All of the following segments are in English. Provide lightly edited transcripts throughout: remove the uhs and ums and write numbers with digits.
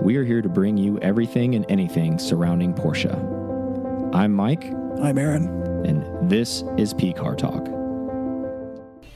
We are here to bring you everything and anything surrounding Porsche. I'm Mike. I'm Aaron. And this is PCar Talk.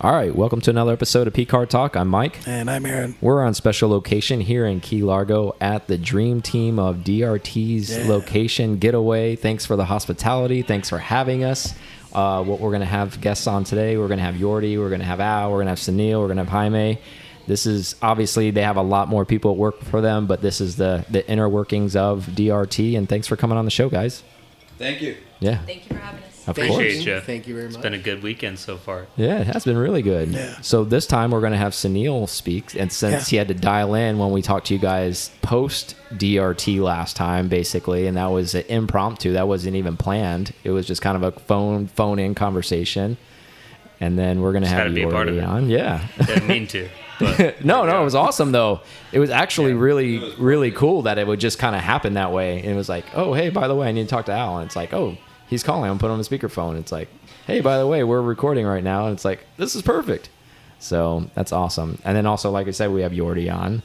All right, welcome to another episode of PCar Talk. I'm Mike. And I'm Aaron. We're on special location here in Key Largo at the dream team of DRT's location getaway. Thanks for the hospitality. Thanks for having us. What we're going to have guests on today, we're going to have Yordi, we're going to have Al, we're going to have Sunil, we're going to have Jaime. This is, obviously, they have a lot more people at work for them, but this is the inner workings of DRT, and thanks for coming on the show, guys. Thank you. Yeah. Thank you for having us. Of Appreciate course. you. Thank you very much. It's been a good weekend so far. Yeah, it has been really good. Yeah. So this time we're going to have Sunil speak, and since he had to dial in when we talked to you guys post DRT last time, basically, and that was an impromptu, that wasn't even planned. It was just kind of a phone-in conversation, and then we're going to have Yordi on. Yeah. Didn't mean to. But no, it was awesome though. It was actually really cool that it would just kind of happen that way. And it was like, oh, hey, by the way, I need to talk to Al. And it's like, oh, he's calling. I'm putting on the speakerphone. It's like, hey, by the way, we're recording right now. And it's like, this is perfect. So that's awesome. And then also, like I said, we have Yordi on.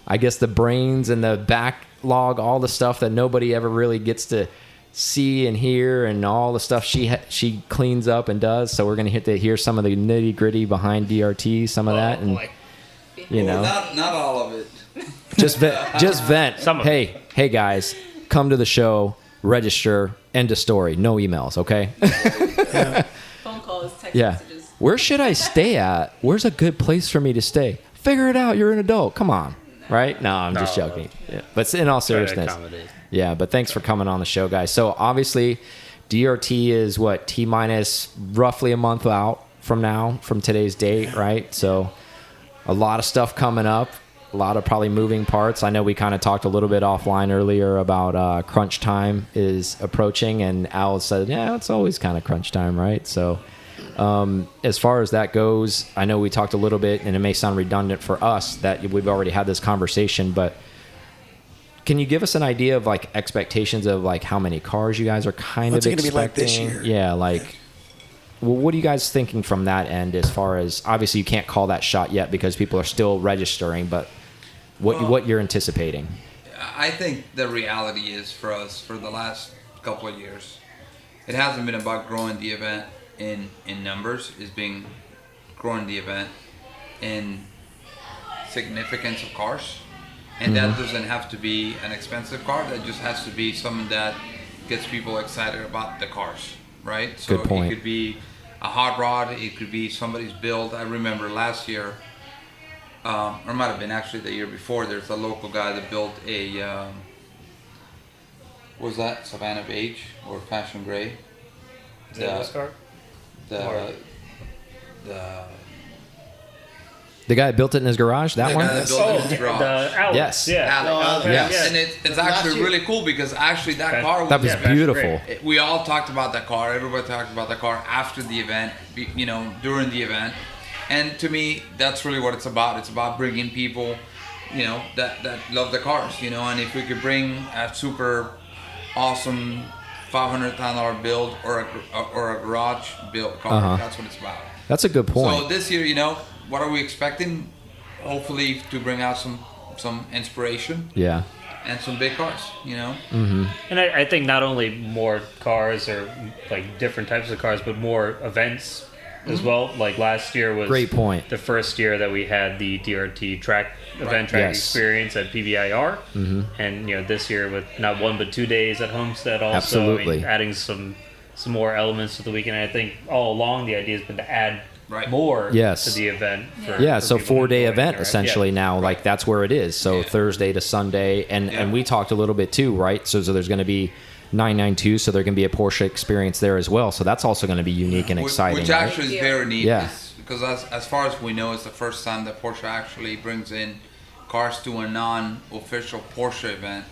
I guess the brains and the backlog, all the stuff that nobody ever really gets to see and hear, and all the stuff she cleans up and does. So we're going to get to hear some of the nitty gritty behind DRT, some of that, and you know, not all of it. just vent. Some of hey guys, come to the show, register, end of story. No emails, okay? Phone calls, text Yeah. messages. Where should I stay at? Where's a good place for me to stay? Figure it out. You're an adult. Come on. Right? No, I'm just joking. Yeah. But in all seriousness. Yeah, but thanks for coming on the show, guys. So obviously, DRT is what, T-minus roughly a month out from today's date, right? So a lot of stuff coming up, a lot of probably moving parts. I know we kind of talked a little bit offline earlier about crunch time is approaching, and Al said, yeah, it's always kind of crunch time, right? So as far as that goes, I know we talked a little bit, and it may sound redundant for us that we've already had this conversation, but can you give us an idea of like expectations of like how many cars you guys are kind What's of it expecting? gonna be like this year? Yeah, like, well, what are you guys thinking from that end? As far as, obviously you can't call that shot yet because people are still registering, but what you're anticipating? I think the reality is for us for the last couple of years, it hasn't been about growing the event in numbers. It's been growing the event in significance of cars. And that doesn't have to be an expensive car. That just has to be something that gets people excited about the cars, right? So Good point. It could be a hot rod. It could be somebody's build. I remember last year, or it might have been actually the year before, there's a local guy that built a, was that Savannah Beige or Fashion Gray? Is that this car? The guy that built it in his garage, that The one? guy that built it in his garage. The Alex. Yes. Yeah. Alex. Yes. And it's actually really cool because actually that car That was beautiful. We all talked about that car. Everybody talked about the car after the event, you know, during the event. And to me, that's really what it's about. It's about bringing people, you know, that love the cars, you know. And if we could bring a super awesome $500,000 build or a garage built car, that's what it's about. That's a good point. So this year, you know, what are we expecting? Hopefully to bring out some inspiration. Yeah. And some big cars, you know. Mm-hmm. And I think not only more cars or like different types of cars, but more events as well. Like last year was Great point. the first year that we had the DRT track experience at PBIR. And you know, this year with not one but 2 days at Homestead also. Absolutely. I mean, adding some more elements to the weekend. I think all along the idea has been to add more to the event. So 4-day event right? essentially now, like that's where it is. So Thursday to Sunday, and we talked a little bit too, right? So there's going to be 992, so there can be a Porsche experience there as well. So that's also going to be unique and exciting. Which actually is very neat. Yeah. Because as far as we know, it's the first time that Porsche actually brings in cars to a non-official Porsche event,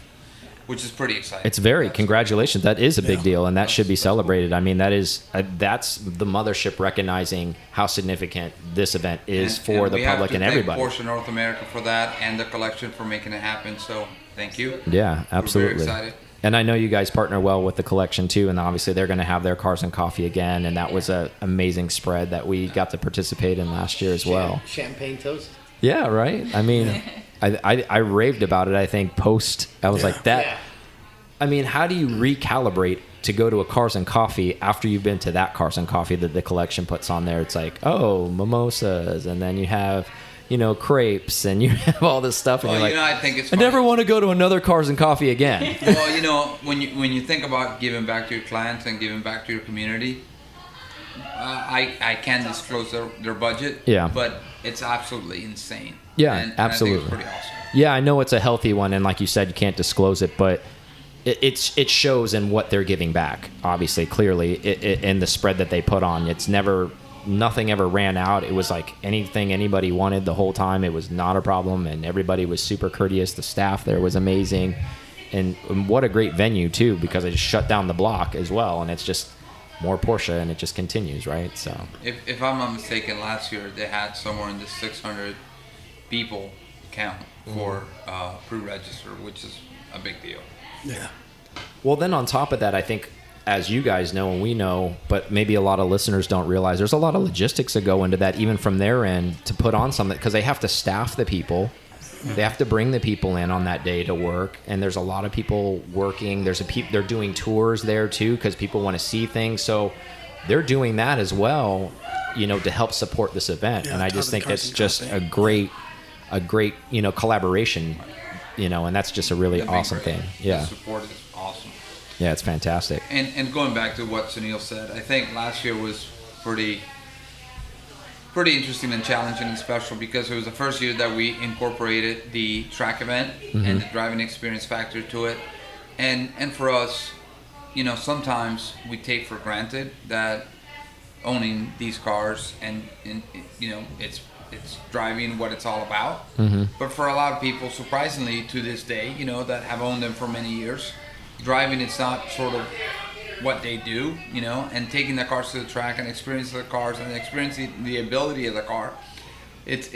which is pretty exciting. It's congratulations. That is a big deal, and that should be celebrated. I mean, that's the mothership recognizing how significant this event is for the public and everybody. We have to thank Porsche North America for that and the collection for making it happen. So thank you. Yeah, absolutely. We're very excited. And I know you guys partner well with the collection too, and obviously they're going to have their Cars and Coffee again, and that was an amazing spread that we got to participate in last year as well. Champagne toast. Yeah, right? I mean, I raved about it. I think I was like that. Yeah. I mean, how do you recalibrate to go to a Cars and Coffee after you've been to that Cars and Coffee that the collection puts on there? It's like, oh, mimosas, and then you have, crepes, and you have all this stuff, and well, you're like, I think it's I never want to go to another Cars and Coffee again. Well, when you think about giving back to your clients and giving back to your community, I can't disclose their budget. Yeah. But it's absolutely insane. Yeah, and absolutely. I think it's pretty awesome. Yeah, I know it's a healthy one, and like you said, you can't disclose it, but it shows in what they're giving back. Obviously, clearly, in the spread that they put on. Nothing ever ran out. It was like anything anybody wanted the whole time. It was not a problem, and everybody was super courteous. The staff there was amazing, and what a great venue too, because they just shut down the block as well, and it's just more Porsche, and it just continues, right? So, if I'm not mistaken, last year they had somewhere in the 600 people count for pre-register, which is a big deal. Yeah. Well, then on top of that, I think, as you guys know and we know, but maybe a lot of listeners don't realize, there's a lot of logistics that go into that, even from their end, to put on something, because they have to staff the people. They have to bring the people in on that day to work, and there's a lot of people working. They're doing tours there too, because people want to see things. So they're doing that as well, to help support this event. Yeah, and I just think that's just a great collaboration, and that's just a really awesome thing. Yeah. The support is awesome. Yeah, it's fantastic. And going back to what Sunil said, I think last year was pretty interesting and challenging and special, because it was the first year that we incorporated the track event and the driving experience factor to it. And for us, sometimes we take for granted that owning these cars and it's driving what it's all about. But for a lot of people, surprisingly to this day, that have owned them for many years, driving is not sort of what they do, and taking the cars to the track and experiencing the cars and experiencing the ability of the car. It's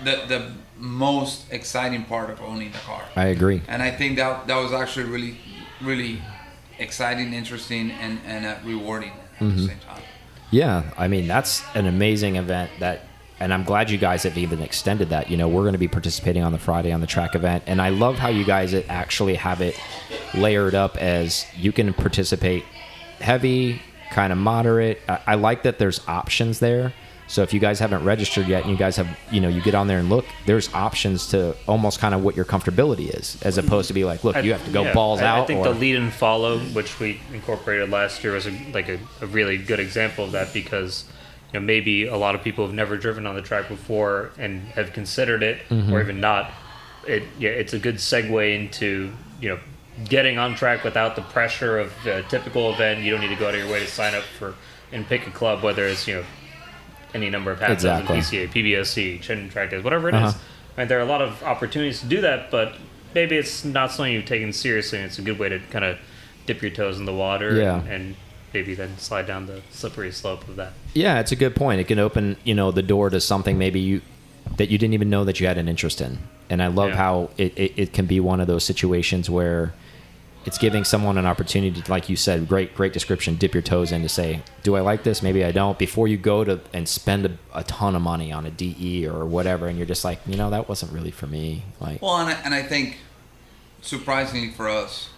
the most exciting part of owning the car. I agree. And I think that was actually really, really exciting, interesting, and rewarding at the same time. Yeah, I mean, that's an amazing event and I'm glad you guys have even extended that. We're going to be participating on the Friday on the track event, and I love how you guys actually have it layered up as you can participate heavy, kind of moderate. I like that there's options there. So if you guys haven't registered yet and you guys have, you get on there and look, there's options to almost kind of what your comfortability is, as opposed to be like, look, you have to go balls out. I think the lead and follow, which we incorporated last year, was a really good example of that, because maybe a lot of people have never driven on the track before and have considered it, or even not. It's a good segue into getting on track without the pressure of a typical event. You don't need to go out of your way to sign up for and pick a club, whether it's any number of hats, exactly. PCA, PBSC, Chin Track Days, whatever it is. And there are a lot of opportunities to do that, but maybe it's not something you've taken seriously, and it's a good way to kind of dip your toes in the water and maybe then slide down the slippery slope of that. Yeah, it's a good point. It can open, the door to something maybe that you didn't even know that you had an interest in. And I love how it can be one of those situations where it's giving someone an opportunity to, like you said, great description, dip your toes in to say, do I like this? Maybe I don't, before you go to and spend a ton of money on a DE or whatever, and you're just like, that wasn't really for me. Like, well, and I think, surprisingly for us,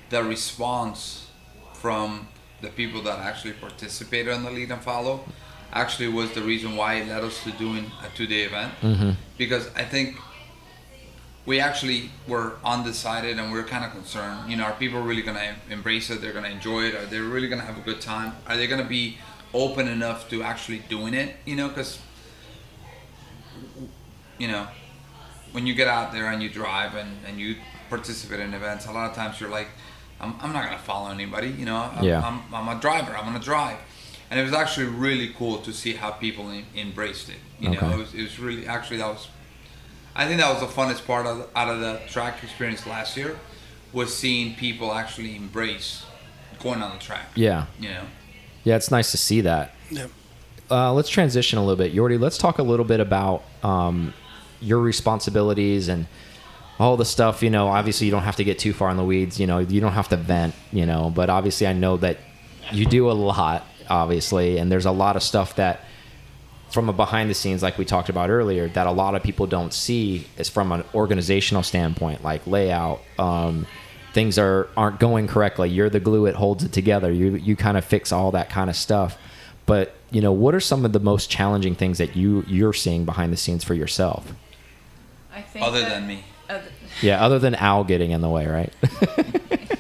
the response from the people that actually participated on the lead and follow actually was the reason why it led us to doing a 2-day event. Because I think we actually were undecided, and we were kind of concerned. Are people really going to embrace it? They're going to enjoy it? Are they really going to have a good time? Are they going to be open enough to actually doing it? Because when you get out there and you drive and you participate in events, a lot of times you're like, I'm not going to follow anybody. I'm a driver. I'm going to drive. And it was actually really cool to see how people embraced it. It was really, actually, I think that was the funnest part out of the track experience last year, was seeing people actually embrace going on the track. Yeah. Yeah, it's nice to see that. Yeah. Let's transition a little bit. Yordi, let's talk a little bit about your responsibilities and all the stuff. Obviously you don't have to get too far in the weeds. You don't have to vent, but obviously I know that you do a lot, obviously, and there's a lot of stuff that from a behind the scenes, like we talked about earlier, that a lot of people don't see is from an organizational standpoint, like layout. Things aren't going correctly. You're the glue that holds it together. You kind of fix all that kind of stuff. But what are some of the most challenging things that you're seeing behind the scenes for yourself? I think Other than me. Yeah, other than Al getting in the way, right?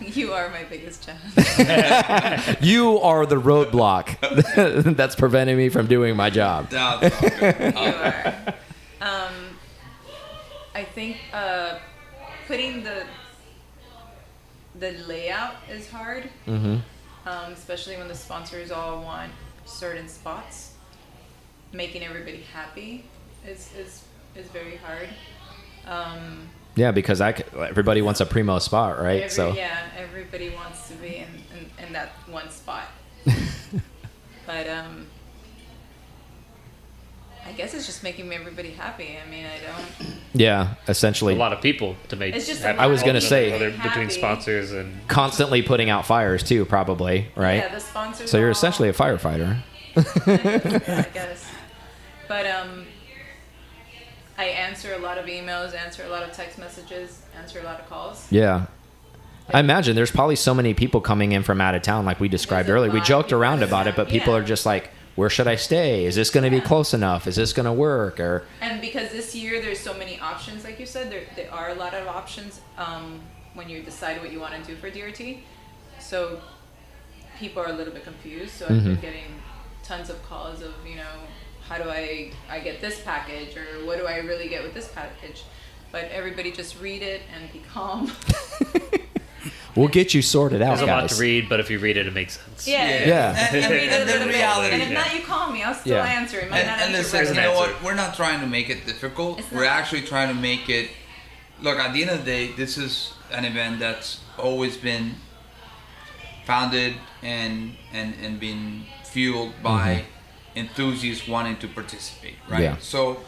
You are my biggest challenge. You are the roadblock that's preventing me from doing my job. That's all good. You are. I think putting the layout is hard, especially when the sponsors all want certain spots. Making everybody happy is very hard. Yeah, because everybody wants a primo spot, right? Everybody wants to be in that one spot. But I guess it's just making everybody happy. I mean, I don't. Yeah, essentially. A lot of people to make. It's just happy. I was gonna say between happy. sponsors and constantly putting out fires too, probably, right? Yeah, the sponsors. So you're all- essentially a firefighter. I guess. But I answer a lot of emails, answer a lot of text messages, answer a lot of calls. Yeah. I imagine there's probably so many people coming in from out of town, like we described There's a earlier. We lot joked of around people about it, but people yeah. are just like, where should I stay? Is this going to be close enough? Is this going to work? Or And because this year there's so many options, like you said, there are a lot of options when you decide what you want to do for DRT. So people are a little bit confused. So I've been getting tons of calls of, how do I get this package, or what do I really get with this package? But everybody just read it and be calm. we'll get you sorted out, there's a lot guys. to read, but if you read it, it makes sense. Yeah. And Read it a the little bit. reality. And if not, you call me. I'll still Yeah. answer. It might not And answer listen, right you know away. what? We're not trying to make it difficult. It's We're not. actually trying to make it. Look, at the end of the day, this is an event that's always been founded and been fueled by enthusiasts wanting to participate, right? Yeah. So,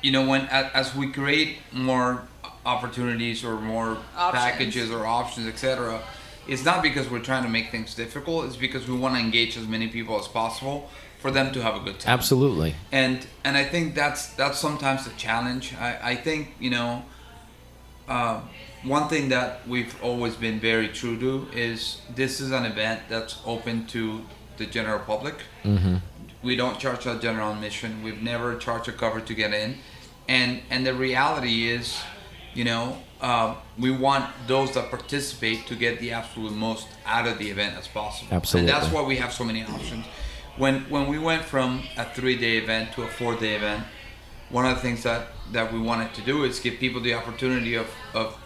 as we create more opportunities or more Options. packages or options, etc., it's not because we're trying to make things difficult. It's because we want to engage as many people as possible for them to have a good time. Absolutely. And I think that's sometimes the challenge. I think one thing that we've always been very true to is this is an event that's open to the general public. We don't charge a general admission. We've never charged a cover to get in, and the reality is, we want those that participate to get the absolute most out of the event as possible. Absolutely. And that's why we have so many options. When we went from a 3-day event to a 4-day event, one of the things that we wanted to do is give people the opportunity of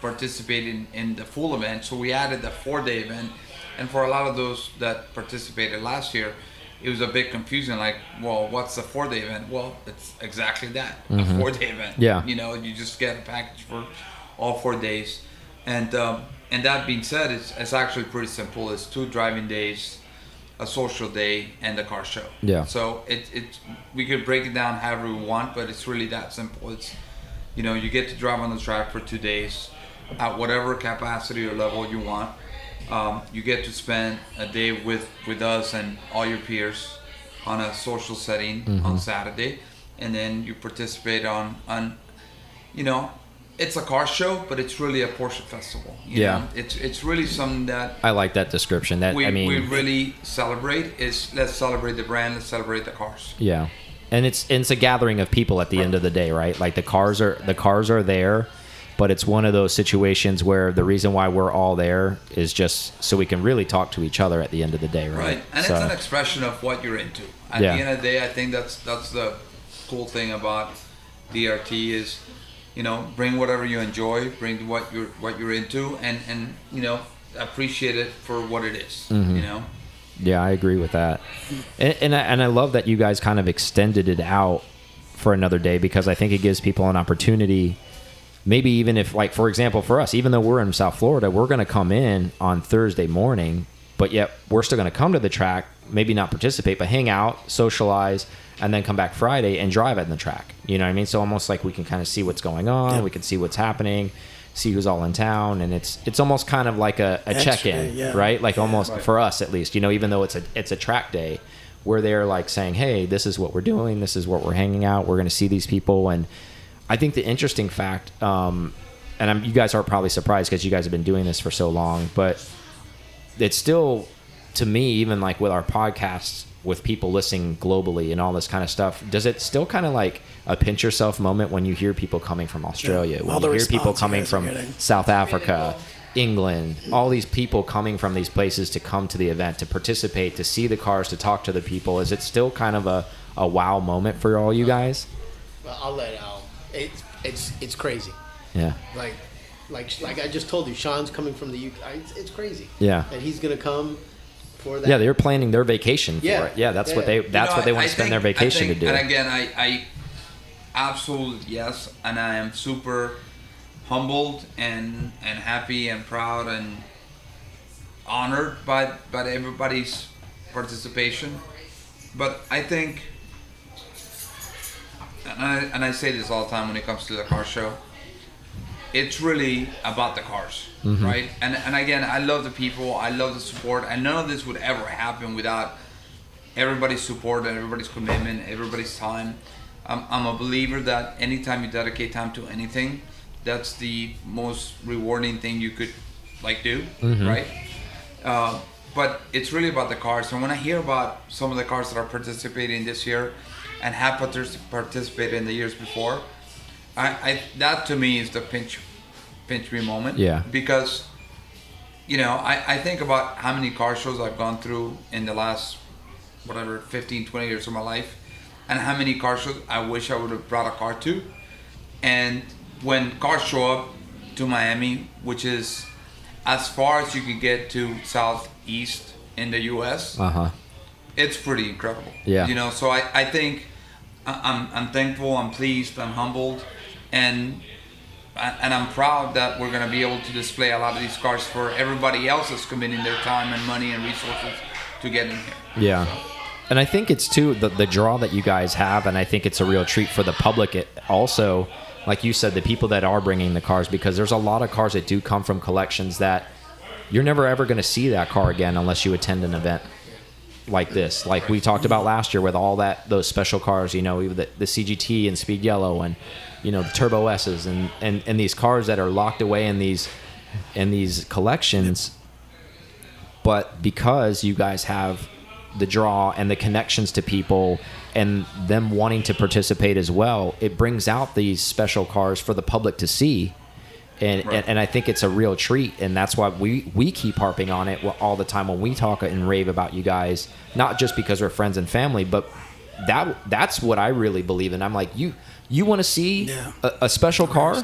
participating in the full event. So we added the 4-day event, and for a lot of those that participated last year, it was a bit confusing. Like, well, what's the 4-day event? Well, it's exactly that, a 4-day event. Yeah. You just get a package for all 4 days, and that being said, it's actually pretty simple. It's 2 driving days, a social day, and a car show. Yeah. So we could break it down however we want, but it's really that simple. It's you get to drive on the track for 2 days at whatever capacity or level you want. You get to spend a day with us and all your peers on a social setting on Saturday, and then you participate on it's a car show, but it's really a Porsche festival. You Yeah. know? It's really something that I like that description. we really celebrate. Let's celebrate the brand, let's celebrate the cars. Yeah, and it's a gathering of people at the end of the day, right? Like the cars are there, but it's one of those situations where the reason why we're all there is just so we can really talk to each other at the end of the day, right? Right, and So- it's an expression of what you're into. At Yeah. the end of the day, I think that's the cool thing about DRT is, bring whatever you enjoy, bring what you're into, and appreciate it for what it is. Yeah, I agree with that, and I love that you guys kind of extended it out for another day, because I think it gives people an opportunity. Maybe even if, like, for example, for us, even though we're in South Florida, we're going to come in on Thursday morning, but yet we're still going to come to the track, maybe not participate, but hang out, socialize, and then come back Friday and drive at the track. You know what I mean? So almost like we can kind of see what's going on, we can see what's happening, see who's all in town, and it's almost kind of like a check-in, day, yeah. right? Like almost for us at least, even though it's a track day, we're there like saying, hey, this is what we're doing, this is what we're hanging out, we're going to see these people. And I think the interesting fact, you guys are probably surprised because you guys have been doing this for so long, but it's still, to me, even like with our podcasts, with people listening globally and all this kind of stuff, does it still kind of like a pinch yourself moment when you hear people coming from Australia, when you hear people coming from South Africa, England, all these people coming from these places to come to the event, to participate, to see the cars, to talk to the people? Is it still kind of a wow moment for all you guys? Well, I'll let Al. It's crazy. Yeah. Like I just told you, Sean's coming from the UK. It's crazy. Yeah. And he's gonna come for that. Yeah, they're planning their vacation for it. Yeah, that's what they what they want to spend their vacation to do. And again, I absolutely yes, and I am super humbled and happy and proud and honored by everybody's participation. But I think, and I say this all the time when it comes to the car show, it's really about the cars, right? And again, I love the people, I love the support, and none of this would ever happen without everybody's support and everybody's commitment, everybody's time. I'm a believer that anytime you dedicate time to anything, that's the most rewarding thing you could do, right? But it's really about the cars. And when I hear about some of the cars that are participating this year and have participated in the years before, I that to me is the pinch me moment. Yeah. Because, I think about how many car shows I've gone through in the last, 15, 20 years of my life, and how many car shows I wish I would have brought a car to. And when cars show up to Miami, which is as far as you can get to southeast in the U.S., it's pretty incredible. Yeah. So I think I'm thankful, I'm pleased, I'm humbled, and I'm proud that we're going to be able to display a lot of these cars for everybody else that's committing their time and money and resources to get in here. Yeah. And I think it's too the draw that you guys have, and I think it's a real treat for the public. It also, like you said, the people that are bringing the cars, because there's a lot of cars that do come from collections that you're never ever going to see that car again unless you attend an event like this. Like we talked about last year with all those special cars, even the CGT and Speed Yellow and the Turbo S's and these cars that are locked away in these collections. But because you guys have the draw and the connections to people and them wanting to participate as well, it brings out these special cars for the public to see. And I think it's a real treat, and that's why we keep harping on it all the time when we talk and rave about you guys, not just because we're friends and family, but that's what I really believe in. I'm like, you want to see a special car?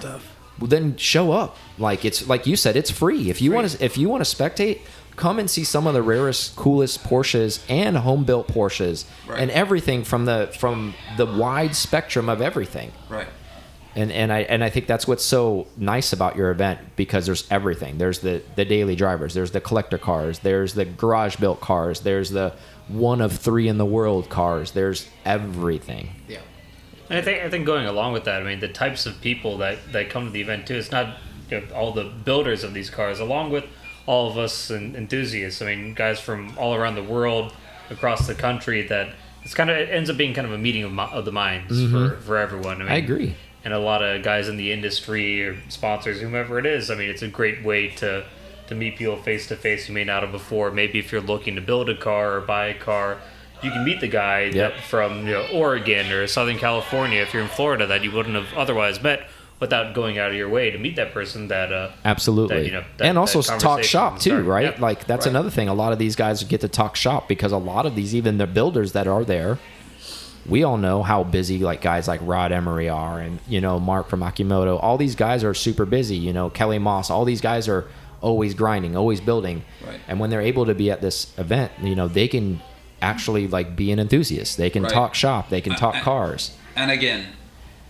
Well, then show up. Like it's like you said, it's free. If you want to spectate, come and see some of the rarest, coolest Porsches and home built Porsches and everything from the wide spectrum of everything. Right. And I think that's what's so nice about your event, because there's everything. There's the daily drivers, there's the collector cars, there's the garage built cars, there's the one of 3 in the world cars, there's everything. Yeah. And I think going along with that, I mean, the types of people that come to the event too, it's not all the builders of these cars, along with all of us enthusiasts. I mean, guys from all around the world, across the country, that it ends up being kind of a meeting of the minds for everyone. I mean, I agree. And a lot of guys in the industry or sponsors, whomever it is, I mean, it's a great way to meet people face to face you may not have before. Maybe if you're looking to build a car or buy a car, you can meet the guy that from Oregon or Southern California, if you're in Florida, that you wouldn't have otherwise met without going out of your way to meet that person. That absolutely, and also talk shop too, right? Yeah. Like that's another thing. A lot of these guys get to talk shop because a lot of these, even the builders that are there, we all know how busy like guys like Rod Emery are, and Mark from Akimoto. All these guys are super busy. Kelly Moss. All these guys are always grinding, always building. Right. And when they're able to be at this event, they can actually like be an enthusiast. They can talk shop. They can talk cars. And again,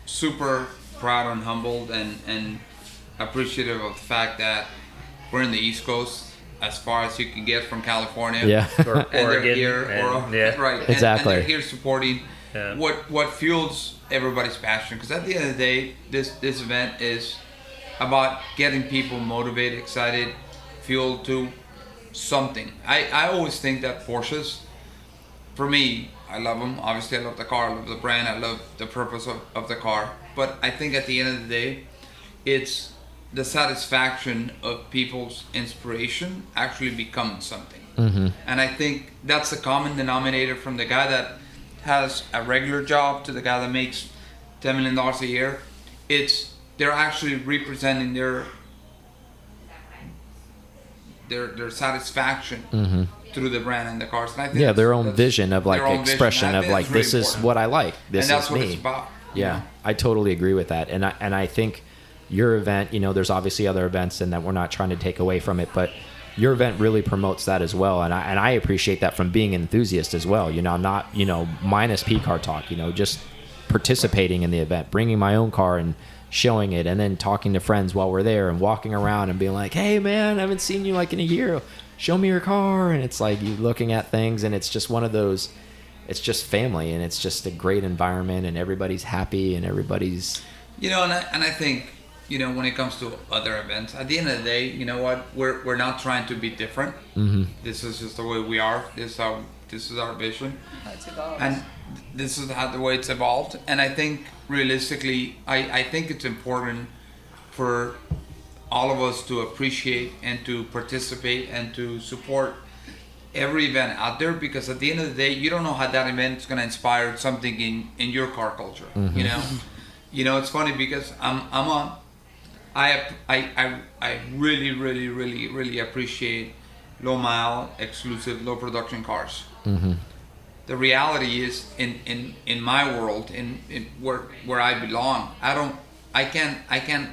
super proud and humbled and appreciative of the fact that we're in the East Coast, as far as you can get from California. Or Oregon. Exactly. And they're here supporting what fuels everybody's passion. Because at the end of the day, this event is about getting people motivated, excited, fueled to something. I always think that Porsches for me, I love them. Obviously, I love the car, I love the brand, I love the purpose of the car. But I think at the end of the day, it's the satisfaction of people's inspiration actually becoming something. And I think that's the common denominator from the guy that has a regular job to the guy that makes $10 million a year. It's they're actually representing their satisfaction through the brand and the cars. And I think their own vision of like expression of like, this is what I like. This and that's is what me. it's about. Yeah, I totally agree with that. And I think your event, there's obviously other events and that we're not trying to take away from it, but your event really promotes that as well. And I appreciate that from being an enthusiast as well. I'm not, minus PCar talk, just participating in the event, bringing my own car and showing it, and then talking to friends while we're there and walking around and being like, hey man, I haven't seen you like in a year. Show me your car. And it's like you looking at things, and it's just one of those, it's just family, and it's just a great environment, and everybody's happy, and everybody's, and I think, when it comes to other events, at the end of the day, you know what, we're not trying to be different. This is just the way we are. This is our vision. That's evolved. And this is the way it's evolved. And I think realistically, I think it's important for all of us to appreciate and to participate and to support every event out there, because at the end of the day, you don't know how that event is going to inspire something in your car culture. It's funny because I really, really, really, really appreciate low mile, exclusive, low production cars. The reality is, in my world, in where I belong, I can't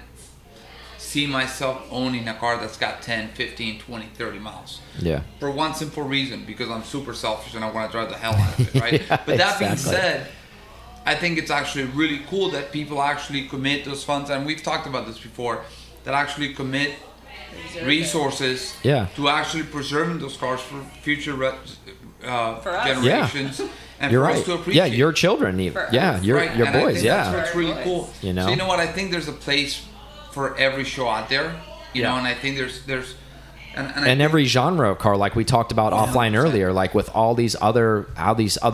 see myself owning a car that's got 10, 15, 20, 30 miles. Yeah. For one simple reason, because I'm super selfish and I want to drive the hell out of it, right? But that being said, I think it's actually really cool that people actually commit those funds, and we've talked about this before, that actually commit resources to actually preserving those cars for future generations. And you're for right. us to appreciate. Yeah, your children even. Yeah, your and boys. I think that's what's really cool. So you know what? I think there's a place for every show out there. You know, and I think there's and every genre of car, like we talked about offline earlier, like with all these other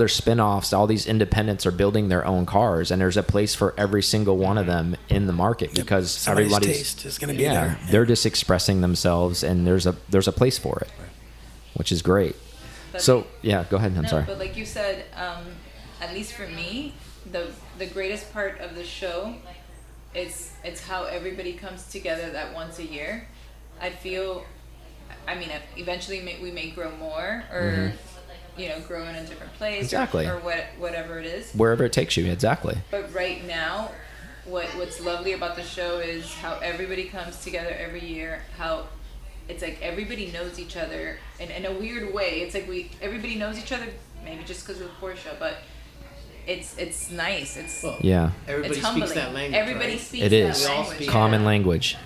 spin-offs, all these independents are building their own cars, and there's a place for every single one of them in the market, because somebody's everybody's taste is going to be there. They're just expressing themselves, and there's a place for it, which is great. So go ahead. I'm sorry. But like you said, at least for me, the greatest part of the show it's how everybody comes together that once a year. I feel, eventually we may grow more, or grow in a different place, or whatever it is. Wherever it takes you, exactly. But right now, what's lovely about the show is how everybody comes together every year. How it's like everybody knows each other, and in a weird way, it's like everybody knows each other. Maybe just because of Porsche, but it's nice. Everybody it's speaks that language. Everybody right? speaks it is that language. common language,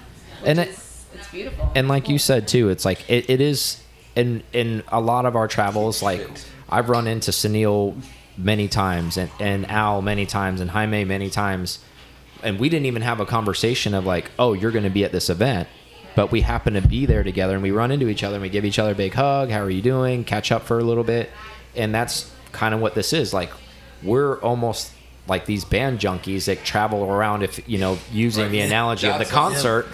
and it's beautiful. And like you said too, it's like it is in a lot of our travels. Like I've run into Sunil many times, and Al many times, and Jaime many times, and we didn't even have a conversation of like, oh, you're going to be at this event, but we happen to be there together, and we run into each other, and we give each other a big hug. How are you doing? Catch up for a little bit, and that's kind of what this is. Like we're almost like these band junkies that travel around, if using the analogy of the concert.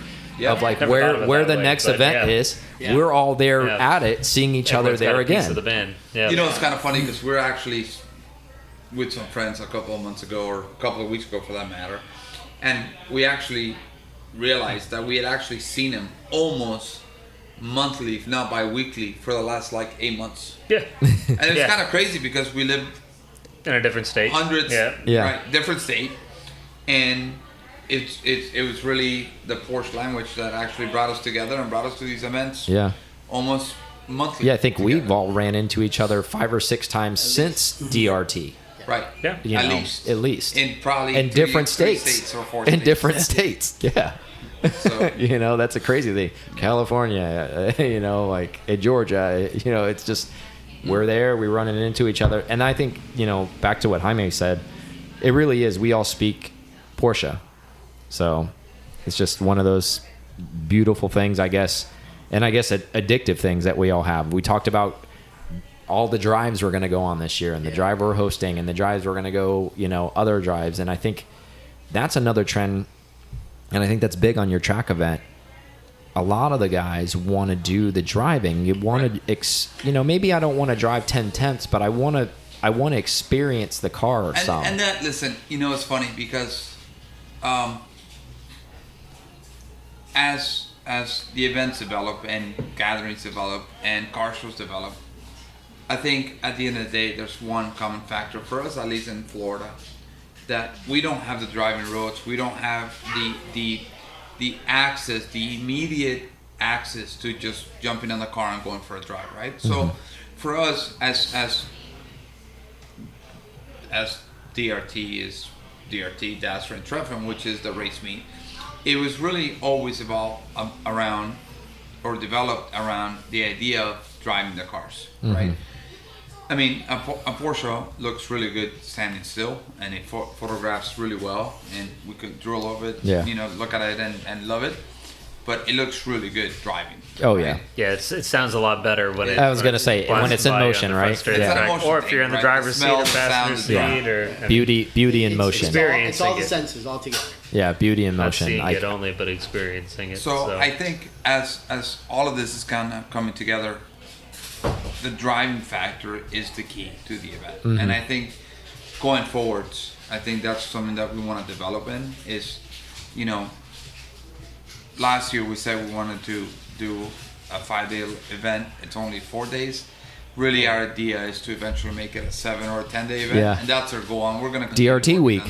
Of like where the next event is, we're all there at it, seeing each other there again. Piece of the band. Yeah. It's kind of funny because we're actually with some friends a couple of months ago, or a couple of weeks ago for that matter, and we actually realized that we had actually seen him almost monthly, if not bi-weekly, for the last 8 months. Yeah. And it's kind of crazy because we live in a different state. Different state, and it was really the Porsche language that actually brought us together and brought us to these events. Yeah. Almost monthly. Yeah, I think we've all ran into each other 5 or 6 times since DRT. Right. Yeah. At least. In probably in different states. Or 4 states. In different states. Yeah. So that's a crazy thing. California, like in Georgia, it's just we're there, we're running into each other. And I think, back to what Jaime said, it really is, we all speak Porsche. So it's just one of those beautiful things, I guess, and I guess addictive things that we all have. We talked about all the drives were going to go on this year, and the drive we're hosting, and the drives were going to go, other drives. And I think that's another trend, and I think that's big on your track event. A lot of the guys want to do the driving. You want to, maybe I don't want to drive 10/10ths, but I want to experience the car some. And that, listen, it's funny because as the events develop and gatherings develop and car shows develop, I think at the end of the day, there's one common factor for us, at least in Florida, that we don't have the driving roads. We don't have the access, the immediate access to just jumping in the car and going for a drive, right? So for us, as DRT is DRT Renn Treffen, which is the race meet, it was really always around or developed around the idea of driving the cars, right? I mean, a Porsche looks really good standing still, and it photographs really well, and we could drill over it, look at it and love it. But it looks really good driving. Oh, right? Yeah, it sounds a lot better when it. I was gonna say when it's in motion, right? Or if you're in the driver's seat or passenger seat, or beauty in motion. It's all the senses all together. Yeah, beauty in Not motion. seeing it only, but experiencing it. So I think as all of this is kind of coming together, the driving factor is the key to the event. And I think going forwards, I think that's something that we want to develop in is, last year we said we wanted to do a 5-day event. It's only 4 days. Really, our idea is to eventually make it a 7 or a 10-day event, and that's our goal. And we're going to DRT week.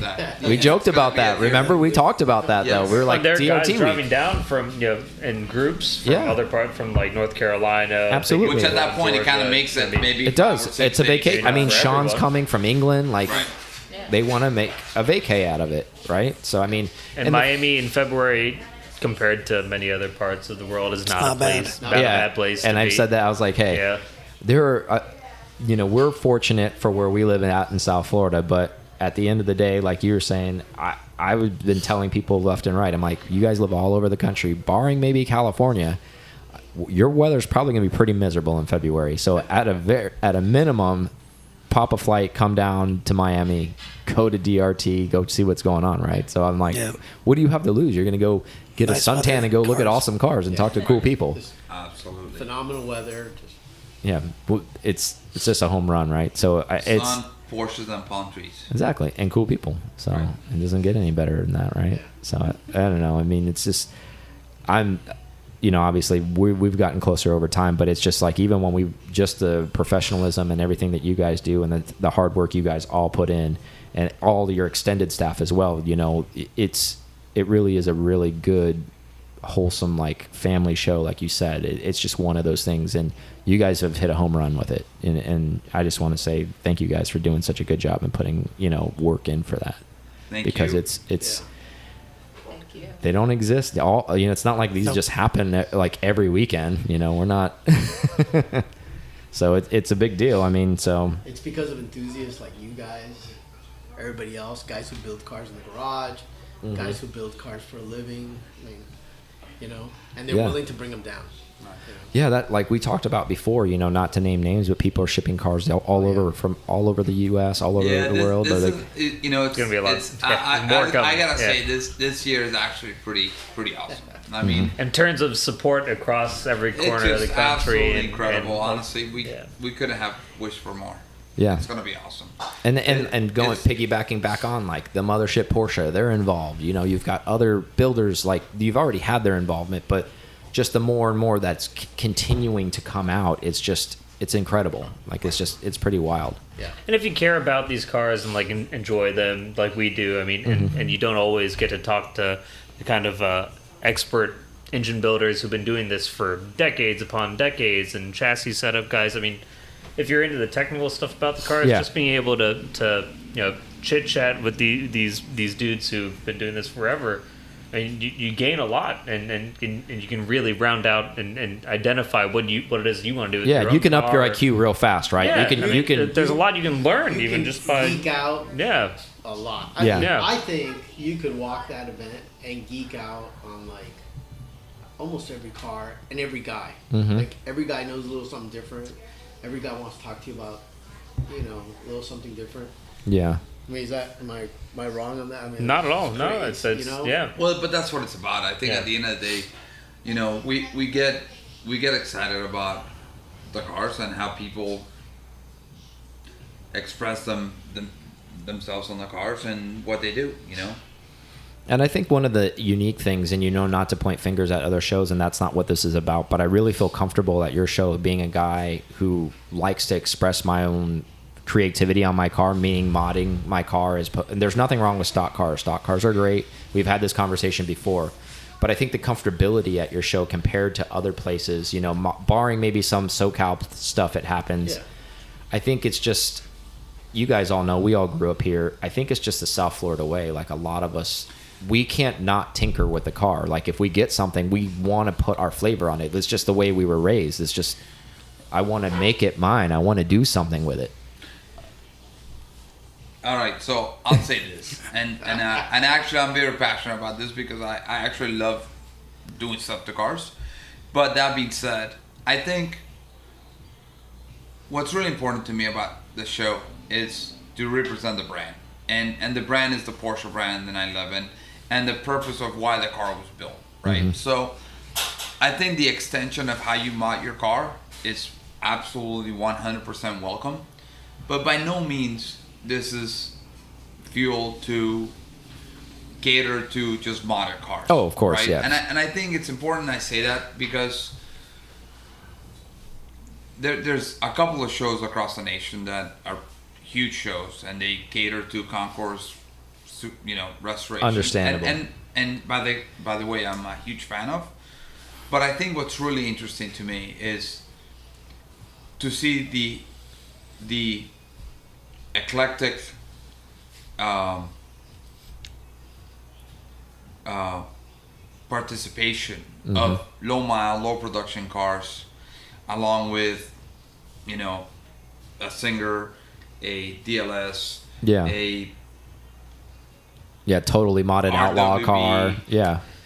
We joked about that. Remember, we talked about that though. We were like, there are DRT guys week. driving down from in groups from other parts from like North Carolina. Absolutely. Which at that point it kind of makes it maybe. It does. It's a vacation. I mean, Sean's everyone. coming from England. Like, they want to make a vacay out of it, right? So I mean, and Miami in February, compared to many other parts of the world, is not a place. Not a bad place. And to I've be. said that. I was like, hey, there are. We're fortunate for where we live out in South Florida, but at the end of the day, like you were saying, I've been telling people left and right, I'm like, you guys live all over the country, barring maybe California, your weather's probably going to be pretty miserable in February. So at a minimum, pop a flight, come down to Miami, go to DRT, go see what's going on, right? So I'm like, what do you have to lose? You're going to go get a suntan and go look at awesome cars and talk to cool people. Absolutely. Phenomenal weather. It's just a home run, right? So it's sun, Porsches, and palm trees. Exactly, and cool people. So it doesn't get any better than that, right? So I don't know. I mean, it's just obviously we've gotten closer over time, but it's just like even when just the professionalism and everything that you guys do and the hard work you guys all put in, and all your extended staff as well. It really is a really good, wholesome, like family show, like you said. It's just one of those things, and you guys have hit a home run with it, and I just want to say thank you guys for doing such a good job and putting work in for that. Thank you. Because it's Thank you. they don't exist all. It's not like these just happen like every weekend. We're not. So it's a big deal. I mean, so it's because of enthusiasts like you guys, everybody else, guys who build cars in the garage, guys who build cars for a living. I mean, and they're willing to bring them down. Yeah, that like we talked about before, not to name names, but people are shipping cars all over from all over the U.S., all over the world. It's gonna be a lot. I gotta say this year is actually pretty awesome. I mean, in terms of support across every corner of the country, absolutely incredible. Honestly, we couldn't have wished for more. Yeah, it's gonna be awesome. And piggybacking back on like the mothership Porsche, they're involved. You've got other builders like you've already had their involvement, but just the more and more that's continuing to come out, it's incredible. Like it's pretty wild. Yeah. And if you care about these cars and like enjoy them like we do, I mean, and you don't always get to talk to the kind of expert engine builders who've been doing this for decades upon decades and chassis setup guys. I mean, if you're into the technical stuff about the cars, just being able to chit chat with these dudes who've been doing this forever. I mean, you gain a lot, and you can really round out and identify what it is you want to do. With your you can own up your car. IQ real fast, right? Yeah, you can. There's a lot you can learn even just by geek out. Yeah, a lot. I think you could walk that event and geek out on like almost every car and every guy. Like every guy knows a little something different, every guy wants to talk to you about, a little something different. Yeah. I mean, am I wrong on that? I mean, Not at all. No, great, it's yeah. Well, but that's what it's about. I think at the end of the day, we get excited about the cars and how people express themselves on the cars and what they do. And I think one of the unique things, and not to point fingers at other shows, and that's not what this is about, but I really feel comfortable at your show being a guy who likes to express my own creativity on my car, meaning modding my car. And there's nothing wrong with stock cars. Stock cars are great. We've had this conversation before. But I think the comfortability at your show compared to other places, barring maybe some SoCal stuff that happens, I think it's just, you guys all know, we all grew up here. I think it's just the South Florida way. Like a lot of us, we can't not tinker with the car. Like if we get something, we want to put our flavor on it. It's just the way we were raised. It's just, I want to make it mine. I want to do something with it. All right, so I'll say this, and actually I'm very passionate about this because I actually love doing stuff to cars. But that being said, I think what's really important to me about the show is to represent the brand, and the brand is the Porsche brand, the 911, and the purpose of why the car was built, right? Mm-hmm. So I think the extension of how you mod your car is absolutely 100% welcome, but by no means this is fuel to cater to just modded cars. Oh, of course, right? yeah. And I think it's important I say that because there's a couple of shows across the nation that are huge shows and they cater to concourse, restoration. Understandable. And by the way, I'm a huge fan of. But I think what's really interesting to me is to see the eclectic participation of low mile, low production cars, along with a Singer, a DLS, totally modded RWB, outlaw car,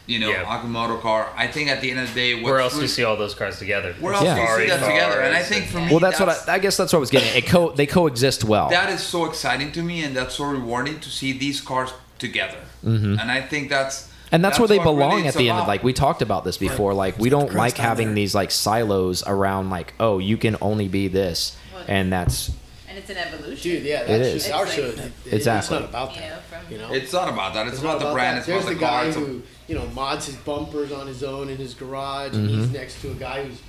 Akamoto car. I think at the end of the day, where else do you see all those cars together? Where else do you see that together? And I think for me, well, that's what I guess that's what I was getting at. They coexist well. That is so exciting to me, and that's so rewarding to see these cars together. Mm-hmm. And I think that's where they belong at the end. Like we talked about this before. Like we don't like having these like silos around. Like, oh, you can only be this, and that's. And it's an evolution. Dude, yeah, that's it is. just our show. It's not about that. It's not about that. It's about the brand. It's There's about the car. guy who mods his bumpers on his own in his garage, and he's next to a guy who's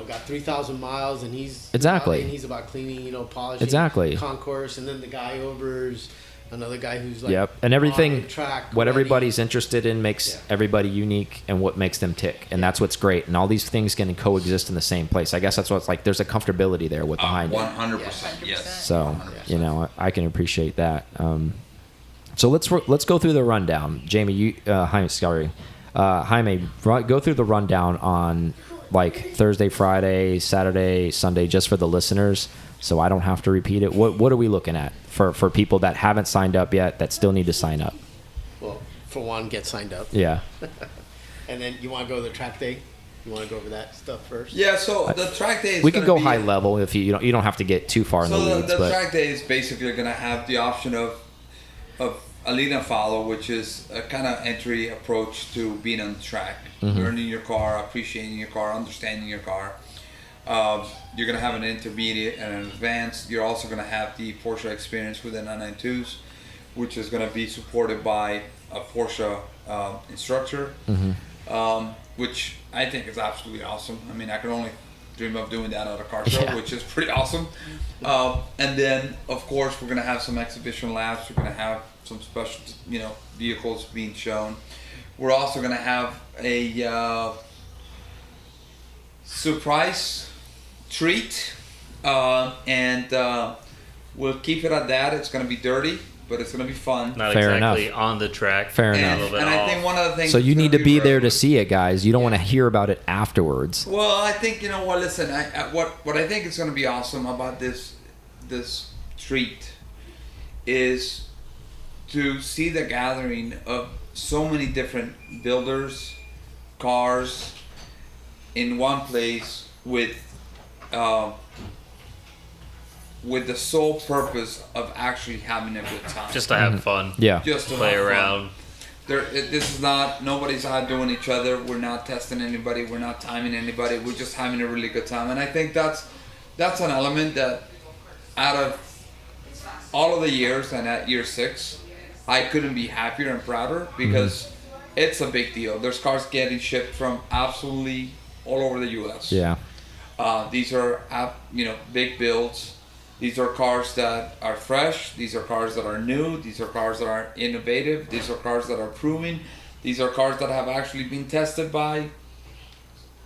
got 3,000 miles, and he's exactly. And he's about cleaning, polishing concourse, and then the guy over's another guy who's like and everything. What ready. everybody's interested in makes everybody unique, and what makes them tick, and that's what's great. And all these things can coexist in the same place. I guess that's what it's like. There's a comfortability there with behind 100%. Yes. So 100%. I can appreciate that. So let's go through the rundown. Jamie, Jaime, go through the rundown on like Thursday, Friday, Saturday, Sunday, just for the listeners, so I don't have to repeat it. What are we looking at for people that haven't signed up yet that still need to sign up? Well, for one, get signed up. Yeah. And then you want to go to the track day? You want to go over that stuff first? Yeah. So the track day is we can go high level if you don't have to get too far in the weeds. So the track day is basically going to have the option of a lead and follow, which is a kind of entry approach to being on the track, learning your car, appreciating your car, understanding your car. You're going to have an intermediate and an advanced. You're also going to have the Porsche experience with the 992s, which is going to be supported by a Porsche instructor, which I think is absolutely awesome. I mean, I can only dream of doing that at a car show, which is pretty awesome. And then, of course, we're going to have some exhibition laps. We're going to have some special, vehicles being shown. We're also going to have a surprise treat, and we'll keep it at that. It's going to be dirty, but it's going to be fun. Not Fair exactly enough. On the track. Fair and, enough. And I think one of the things. So you need to be there to see it, guys. You don't want to hear about it afterwards. Well, I think listen. What I think is going to be awesome about this treat is to see the gathering of so many different builders, cars, in one place with with the sole purpose of actually having a good time. Just to have fun. Yeah. Just to Play have fun. around. This is not, nobody's out doing each other. We're not testing anybody. We're not timing anybody. We're just having a really good time. And I think that's an element that out of all of the years and at year 6, I couldn't be happier and prouder because it's a big deal. There's cars getting shipped from absolutely all over the U.S. Yeah. These are, big builds. These are cars that are fresh. These are cars that are new. These are cars that are innovative. These are cars that are proven. These are cars that have actually been tested by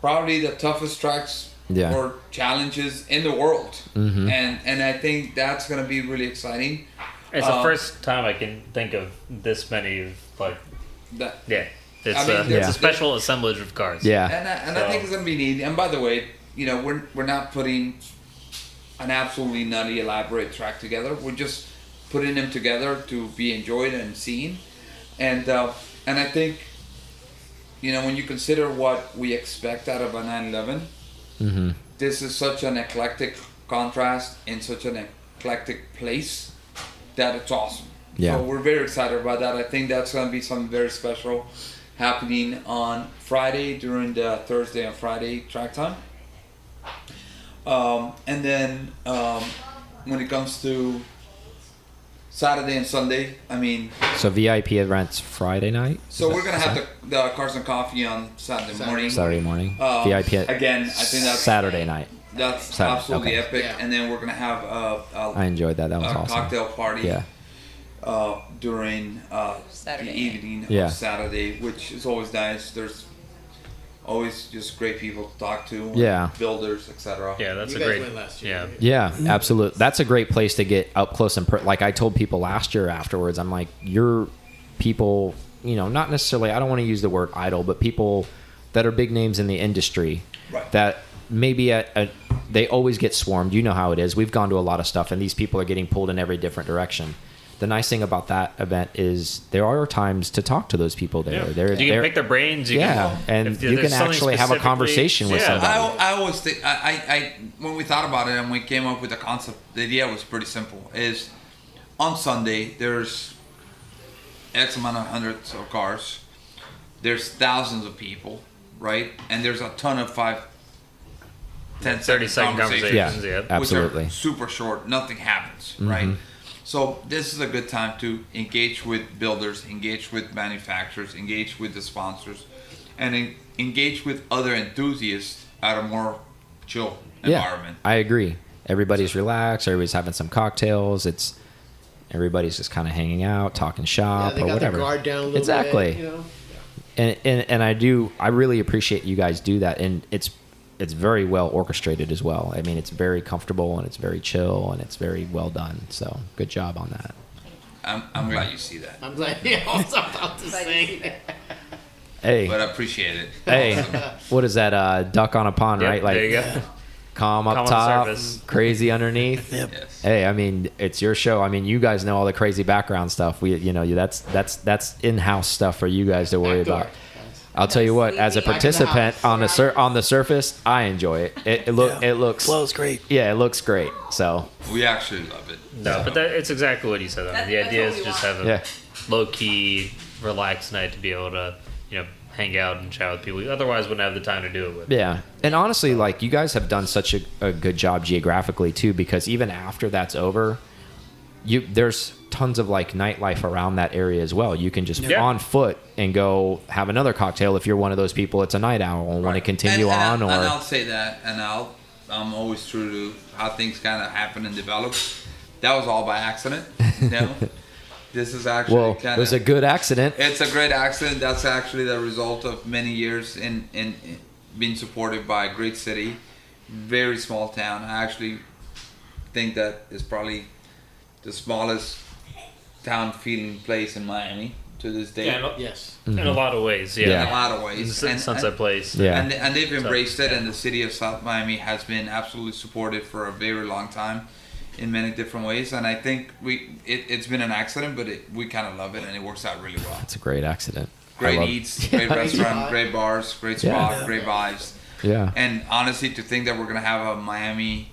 probably the toughest tracks or challenges in the world. And I think that's going to be really exciting. It's the first time I can think of this many That. Yeah. It's, I mean, it's a special assemblage of cars. Yeah. And I think it's going to be neat. And by the way, we're not putting an absolutely nutty, elaborate track together. We're just putting them together to be enjoyed and seen. And I think, when you consider what we expect out of a 911, this is such an eclectic contrast in such an eclectic place that it's awesome. Yeah. So we're very excited about that. I think that's going to be something very special happening on Friday during the Thursday and Friday track time. And then when it comes to Saturday and Sunday, So VIP events Friday night? so we're going to have the Cars and Coffee on Saturday morning. Saturday morning. VIP Again, I think that's Saturday night. That's Saturday, absolutely okay. epic. Yeah. And then we're going to have I enjoyed that. That was a awesome. cocktail party Yeah. during the Saturday. evening Yeah. of Saturday, which is always nice. There's always just great people to talk to. Yeah. Builders, etc. Yeah, that's You a guys great. went last year, Yeah. right? Yeah, absolutely. That's a great place to get up close and like I told people last year afterwards, I'm like, you're people, not necessarily, I don't want to use the word idol, but people that are big names in the industry Right. that maybe they always get swarmed. You know how it is. We've gone to a lot of stuff and these people are getting pulled in every different direction. The nice thing about that event is there are times to talk to those people there. You can pick their brains. You Yeah, can, and if you there's can something actually have a specifically- conversation with yeah. somebody. I always think I when we thought about it and we came up with the concept, the idea was pretty simple. Is on Sunday there's X amount of hundreds of cars, there's thousands of people, right? And there's a ton of 10, 30-second conversations. Yeah, Yeah. absolutely. which are super short. Nothing happens, right? So this is a good time to engage with builders, engage with manufacturers, engage with the sponsors, and engage with other enthusiasts at a more chill environment. I agree. Everybody's relaxed. Everybody's having some cocktails. Everybody's just kind of hanging out, talking shop they or got whatever. their guard down a little Exactly. bit, And I really appreciate you guys do that, and it's very well orchestrated as well. I mean, it's very comfortable and it's very chill and it's very well done. So good job on that. I'm glad you see that, I'm like, I was about to Glad you see say. that. Hey, but I appreciate it. hey, what is that? Duck on a pond, Yep, right? Like there you go. calm up Calm on the top, surface. crazy underneath. Yes. Hey, I mean, it's your show. I mean, you guys know all the crazy background stuff. That's in-house stuff for you guys to worry about. I'll tell you what, as a participant on the surface, I enjoy it. It looks Flows great. Yeah, it looks great. So We actually love it. No, but it's exactly what he said. I mean, the That's idea what is we just want. have a yeah, low key, relaxed night to be able to, hang out and chat with people you otherwise wouldn't have the time to do it with. yeah. And honestly, like you guys have done such a good job geographically too, because even after that's over, there's tons of like nightlife around that area as well. You can just Yeah. on foot and go have another cocktail if you're one of those people. It's a night owl and want to continue on, and or I'll say that, and I'm always true to how things kind of happen and develop. That was all by accident. This is actually well, kind it was a good accident. It's a great accident. That's actually the result of many years in being supported by a great city, very small town. I actually think that is probably the smallest town feeling place in Miami to this day. Yeah, Yes. in a lot of ways. In Yeah. a lot of ways. Sunset Place. Yeah. And they've embraced it, and the city of South Miami has been absolutely supportive for a very long time in many different ways. And I think it's been an accident, but we kind of love it, and it works out really well. It's a great accident. I Great love- eats, great restaurant, great bars, great spot, Yeah. great vibes. Yeah. And honestly, to think that we're going to have a Miami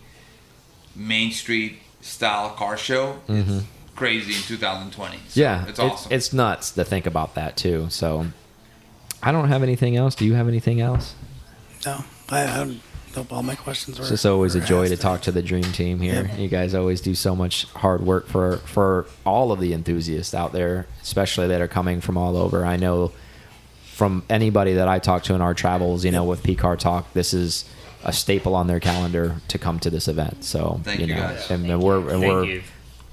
Main Street style car show. It's crazy in 2020. So Yeah, it's awesome. It's nuts to think about that too. So I don't have anything else. Do you have anything else? No, nope, all my questions were. It's just always a were joy to asked. talk to the dream team here. Yep. You guys always do so much hard work for all of the enthusiasts out there, especially that are coming from all over. I know from anybody that I talk to in our travels, with PCar Talk, this is a staple on their calendar to come to this event. So Thank you guys. and Thank we're you.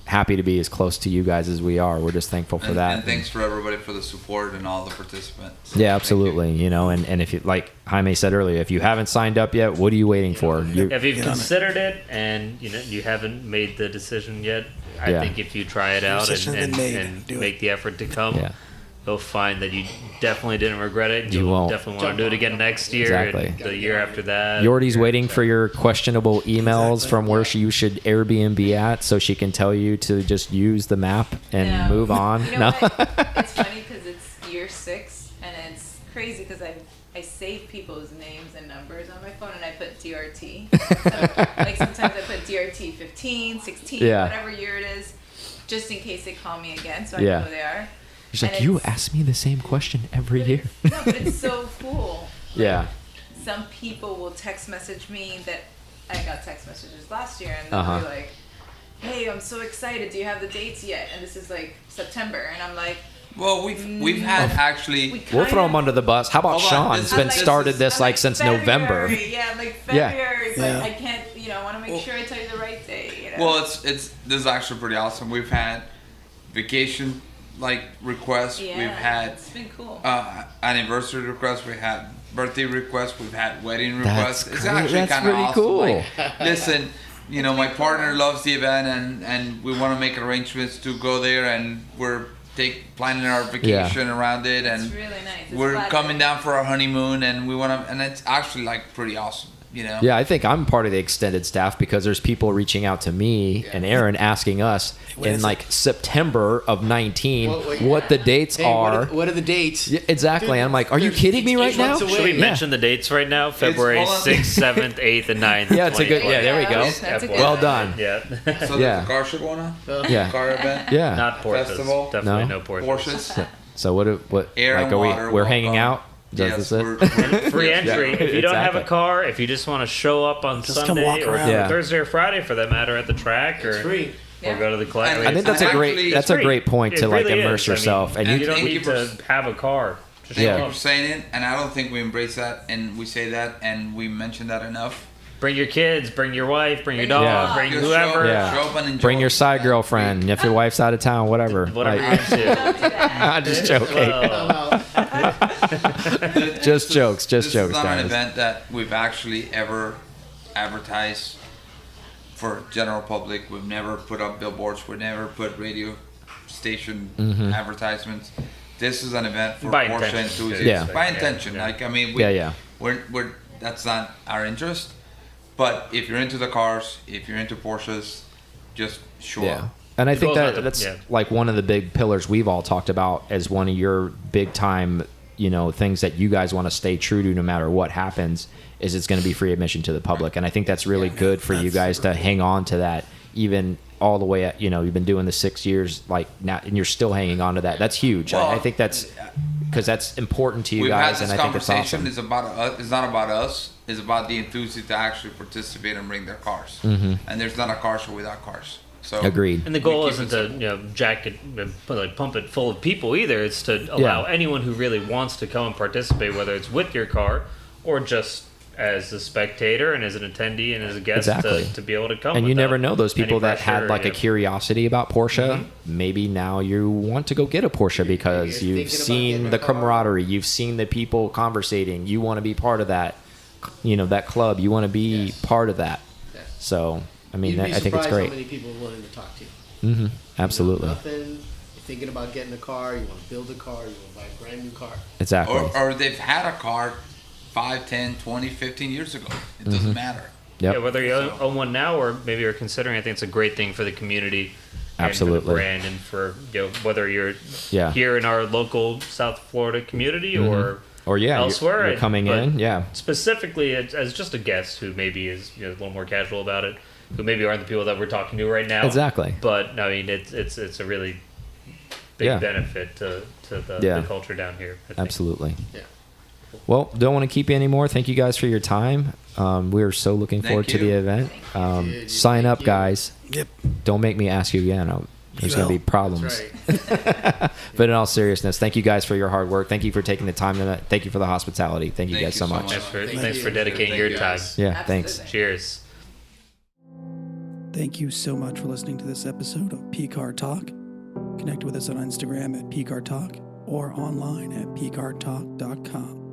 happy to be as close to you guys as we are. We're just thankful for that. And thanks for everybody for the support and all the participants. Yeah, Thank absolutely. And if you, like Jaime said earlier, if you haven't signed up yet, what are you waiting for? If you've Get on it. considered it and you haven't made the decision yet, I Yeah. think if you try it out Decision's and been made. Do it. make the effort to come, Yeah. you'll find that you definitely didn't regret it. And You you'll won't. definitely want to do it again next year Exactly. and the year after that. Yordi's waiting for your questionable emails Exactly. from where you should Airbnb at, so she can tell you to just use the map and Yeah. move on. You know what? It's funny because it's year 6, and it's crazy because I save people's names and numbers on my phone, and I put DRT. So, like sometimes I put DRT 15, 16, Yeah. whatever year it is, just in case they call me again, so I Yeah. know who they are. She's like, And you it's- ask me the same question every year. No, but it's so cool. Yeah. Some people will text message me that I got text messages last year, and they'll Uh-huh. be like, "Hey, I'm so excited. Do you have the dates yet?" And this is like September, and I'm like, Well, we've had actually. we We'll kind throw of- him under the bus. How about Hold on, Sean? this It's is- been this is- started this I'm like since February. November. Yeah, I'm like Yeah. February, but Yeah. I can't. I want to make sure I tell you the right day. Well, it's this is actually pretty awesome. We've had vacation requests. yeah, We've had it's been cool. anniversary requests. We had birthday requests. We've had wedding That's requests. It's great. actually That's kind of pretty awesome. cool. Like, listen, my partner loves the event, and we want to make arrangements to go there, and we're planning our vacation around it, and It's really nice. It's we're flat. coming down for our honeymoon, and we want to, and it's actually pretty awesome. Yeah, I think I'm part of the extended staff because there's people reaching out to me and Aaron asking us When in is like September of 19 What- what the dates Hey, are. what are the dates? Yeah, exactly. Dude, I'm like, are you there's kidding me 8 right now? months away. Should we Yeah. mention the dates right now? February hold on. 6th, 7th, 8th, and 9th. Yeah, it's a good. Yeah, there we go. That's a good Well one. done. Yeah. So Yeah. there's a car show going on. Yeah. Car event. Yeah. Not Porsches. Festival? Definitely No? no Porsches. Porsches. So what? Air like, and are water. we're hanging welcome. out? Does Yes, this it? we're Free yes, entry. yeah. If you don't have a Exactly. car, if you just want to show up on Just come Sunday walk or around. Yeah. Thursday or Friday for that matter at the track, or It's free. or go to the class. And I think that's a Actually, great. it's That's a free. great point It to like really immerse is. I mean, yourself, and and you don't thank need you for- to have a car. Just Thank show you up. for saying it, and I don't think we embrace that, and we say that, and we mention that enough. Bring your kids, bring your wife, bring your Bring your dog, dog. bring Just whoever. Yeah. Show up and enjoy. bring your side girlfriend if your wife's out of town, whatever. Whatever Like, you're into. I'm just joking. Well, Just jokes. Just This jokes, is not an guys. event that we've actually ever advertised for general public. We've never put up billboards. We've never put radio station Mm-hmm. advertisements. This is an event for By Porsche intention, enthusiasts. Yeah. By Yeah, intention. yeah. Yeah. We're that's not our interest. But if you're into the cars, if you're into Porsches, just show Yeah. up. And I The think goal's not that to- that's yeah. like one of the big pillars we've all talked about as one of your big time, things that you guys want to stay true to no matter what happens is it's going to be free admission to the public. And I think that's really good for you guys to hang on to that even all the way at, you've been doing this 6 years like now and you're still hanging on to that. That's huge. I Well, think that's because that's important to you We've guys had and this I think it's conversation. awesome. It's about it's not about us. It's about the enthusiasts to actually participate and bring their cars. And there's not a car show without cars. So Agreed. And the goal We keep isn't it to jack it, pump it full of people either. It's to allow Yeah. anyone who really wants to come and participate, whether it's with your car or just as a spectator and as an attendee and as a guest, Exactly. to be able to come. And you without never know those any people that pressure, had like a yeah. curiosity about Porsche. Maybe now you want to go get a Porsche because you're you've thinking about seen getting the a car. camaraderie, you've seen the people conversating. You want to be part of that, that club. You want to be Yes. part of that. Yes. So I mean, You'd be I think it's surprised great. How many people are willing to talk to you? Absolutely, Nothing. You're thinking about getting a car. You want to build a car. You want to buy a brand new car. exactly. or they've had a car 5, 10, 20, 15 years ago. It doesn't matter. Yep. Yeah, whether you own one now or maybe you're considering, I think it's a great thing for the community, and for Absolutely. the brand, and for whether you're Yeah. here in our local South Florida community or Or yeah, elsewhere. you're coming but in. Yeah, specifically as just a guest who maybe is a little more casual about it. who maybe aren't the people that we're talking to right now. Exactly. But I mean, it's a really big benefit to the culture down here. I think. Absolutely. Yeah. Well, don't want to keep you anymore. Thank you guys for your time. We're so looking forward to the event. Sign up, guys. Yep. Don't make me ask you again. There's going to be problems. That's right. But in all seriousness, thank you guys for your hard work. Thank you for taking the time tonight. Thank you for the hospitality. Thank you guys so much. Thanks for dedicating your time. Yeah, Absolutely. thanks. Cheers. Thank you so much for listening to this episode of PCar Talk. Connect with us on Instagram at PCar Talk or online at PCarTalk.com.